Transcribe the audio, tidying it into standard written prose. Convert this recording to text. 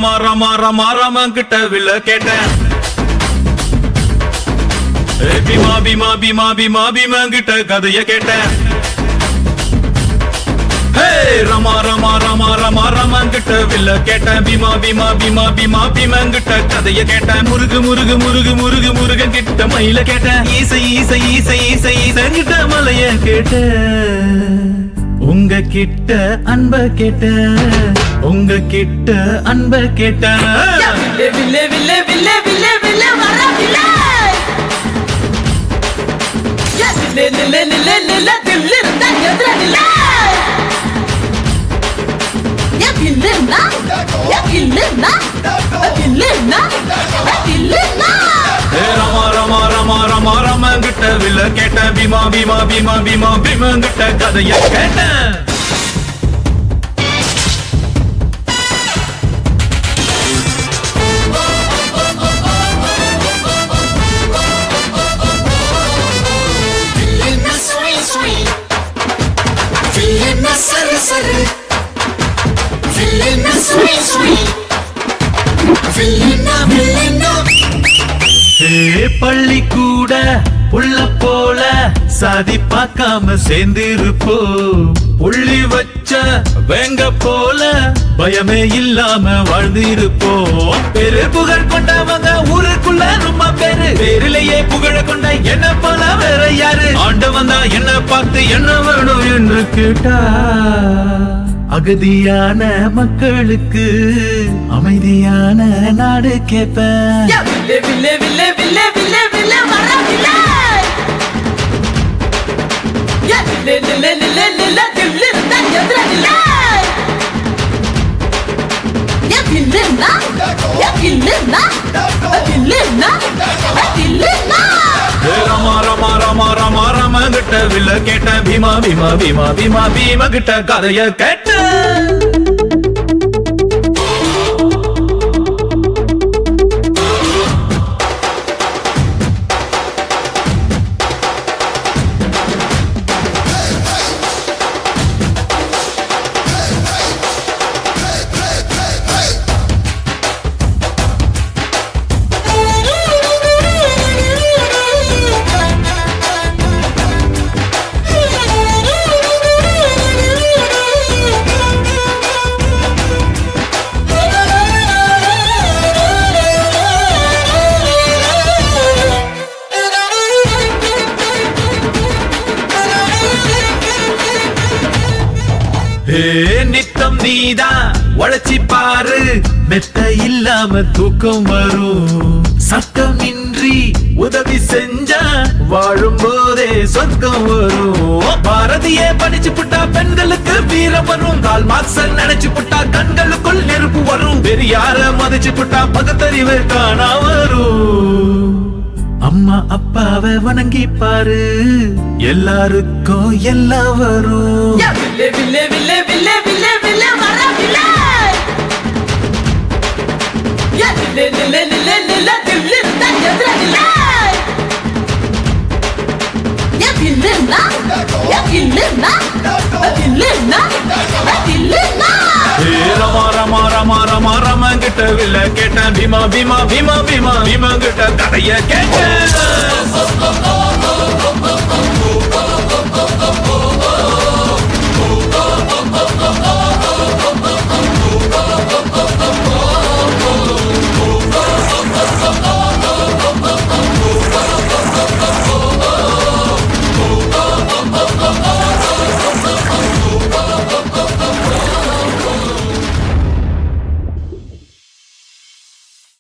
ரமா ரமா ரமா ரமன் கிட்ட வில்ல கேட்டேன். பீமா பீமா பீமா பீமா பீமன் கிட்ட கதைய கேட்டேன். ரமா ரமா ரமா ரமா ரமன் கிட்ட வில்ல கேட்டேன். பீமா பீமா பீமா பீமா பீமன் கிட்ட கதைய கேட்டேன். முருகு முருகு முருகு முருகு முருகன் கிட்ட மயில கேட்டேன். ஈசை ஈசை ஈசை ஈசை ஈசன் கிட்ட மலைய கேட்டேன். உங்க கிட்ட அன்ப கேட்ட, உங்க கிட்ட அன்ப கேட்ட. வில்லே வில்லே வில்லே வில்லே வில்லே வர வில்லே நில்லே நில்லே நில்லே நில்லே தில்லு இருந்தா எதிர நில்லே வில்லுன்னா வில்லுன்னா வில்லுன்னா வில்லுன்னா. ரமா ரமா ரமா ரமா ரமன் கிட்ட வில்ல கேட்டேன். பீமா பீமா பீமா பீமா பீமன் கிட்ட கதைய கேட்டேன். பள்ளி கூட உள்ள போல சாதி பார்க்காம சேர்ந்திருப்போ. புள்ளி வச்ச வேங்க போல பயமே இல்லாம வாழ்ந்திருப்போ. பெரு புகழ் கொண்டவங்க ஊருக்குள்ள ரொம்ப பேரு. பேரிலேயே புகழ கொண்ட என்ன போல வேற யாரு? ஆண்டவன் தான் என்ன பார்த்து என்ன வேணும் என்று கேட்டா. அகதியான மக்களுக்கு அமைதியான நாடு கேட்பேன். வில்லே வில்லே வில்லே வில்லே வில்லே வில்லே வர வில்லே நில்லே நில்லே நில்லே நில்லே தில்லு இருந்தா எதிர நில்லே வில்லுன்னா வில்லுன்னா வில்லுன்னா வில்லுன்னா. ரமா ரமா ரமா ரமா ரமன் கிட்ட வில்ல கேட்டேன். பீமா பீமா பீமா பீமா பீம கிட்ட கதைய கேட்டேன். நித்தம் நீதான் உழைச்சி பாரு, மெத்த இல்லாம தூக்கம் வரும். சத்தம் இன்றி உதவி செஞ்சா வாழும் போதே சொர்க்கம் வரும். பாரதியே படிச்சு புட்டா பெண்களுக்கு வீரம் வரும். கால் மார்க்ஸ நினைச்சு புட்டா கண்களுக்குள் நெருப்பு வரும். பெரியார மதிச்சு புட்டா பகுத்தறிவு காணா வரும். அம்மா அப்பாவை வணங்கி பாரு, எல்லாருக்கும் எல்லாம் வரும். வில்லே வில்லே வில்லே வில்லே வில்லே வில்லே வர வில்லே நில்லே நில்லே நில்லே நில்லே தில்லு இருந்தா எதிர நில்லே வில்லுன்னா வில்லுன்னா வில்லுன்னா வில்லுன்னா. ரமா ரமா ரமா ரமா ரமன் கிட்ட வில்ல கேட்டேன். பீமா பீமா பீமா பீமா பீமன் கிட்ட கதைய கேட்டேன்.